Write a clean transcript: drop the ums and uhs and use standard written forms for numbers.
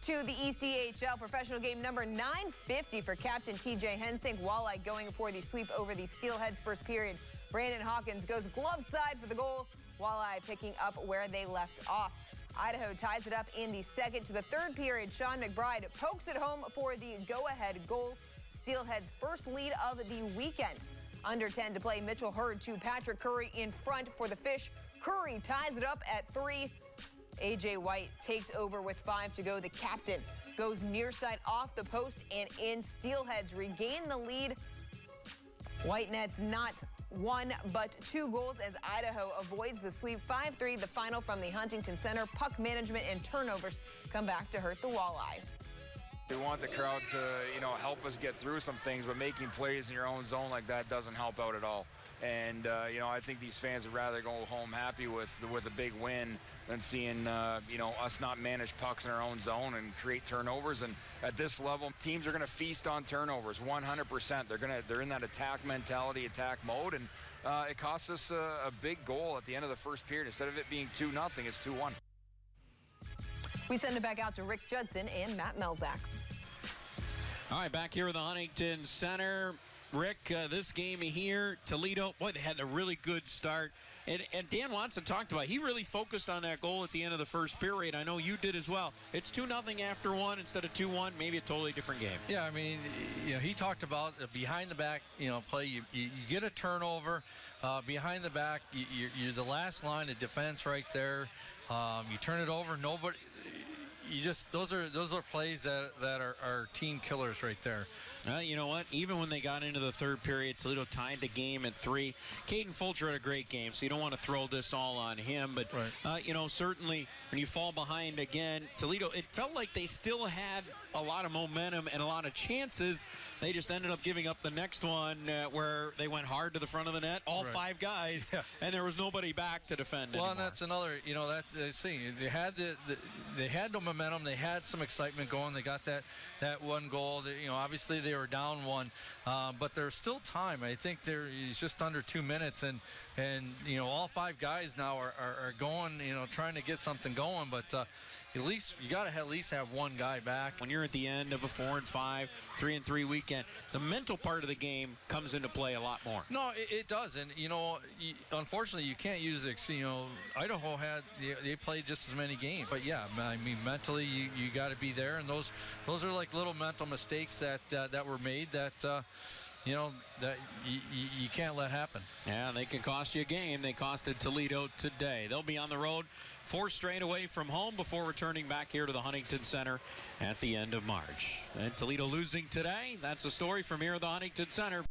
To the ECHL professional game number 950 for captain TJ Hensink. Walleye going for the sweep over the Steelheads first period. Brandon Hawkins goes glove side for the goal. Walleye picking up where they left off. Idaho ties it up in the second. To the third period, Sean McBride pokes it home for the go-ahead goal. Steelheads' first lead of the weekend. Under 10 to play, Mitchell Hurd to Patrick Curry in front for the Fish. Curry ties it up at 3. A.J. White takes over with 5 to go. The captain goes near side off the post and in. Steelheads regain the lead. White nets not 1 but 2 goals as Idaho avoids the sweep. 5-3 the final from the Huntington Center. Puck management and turnovers come back to hurt the Walleye. We want the crowd to, help us get through some things, but making plays in your own zone like that doesn't help out at all. And, I think these fans would rather go home happy with a big win than seeing, us not manage pucks in our own zone and create turnovers. And at this level, teams are going to feast on turnovers 100%. They're in that attack mentality, attack mode. And it cost us a big goal at the end of the first period. Instead of it being 2-0, it's 2-1. We send it back out to Rick Judson and Matt Melzak. All right, back here at the Huntington Center. Rick, this game here, Toledo, boy, they had a really good start. And Dan Watson talked about it. He really focused on that goal at the end of the first period. I know you did as well. It's 2-0 after 1 instead of 2-1, maybe a totally different game. Yeah, I mean, he talked about behind the back, play. You get a turnover behind the back. You're the last line of defense right there. You turn it over, nobody. Those are plays that are team killers right there. You know what? Even when they got into the third period, Toledo tied the game at 3. Caden Fulcher had a great game, so you don't want to throw this all on him. But, right. Certainly when you fall behind again, Toledo, it felt like they still had a lot of momentum and a lot of chances. They just ended up giving up the next one where they went hard to the front of the net, all 5 guys, and there was nobody back to defend anymore. And that's another, that's the thing. They had they had the momentum. They had some excitement going. They got that one goal. Obviously they were down 1, but there's still time. I think it's just under 2 minutes, and all 5 guys now are going, trying to get something going. But at least you got to at least have one guy back. When you're at the end of a 4-5, 3-3 weekend, the mental part of the game comes into play a lot more. No, it does, and unfortunately you can't use it. Idaho they played just as many games, but yeah, I mean mentally you got to be there, and those are like little mental mistakes that were made that that you can't let happen. Yeah, they can cost you a game. They costed Toledo today. They'll be on the road 4 straight away from home before returning back here to the Huntington Center at the end of March. And Toledo losing today. That's the story from here at the Huntington Center.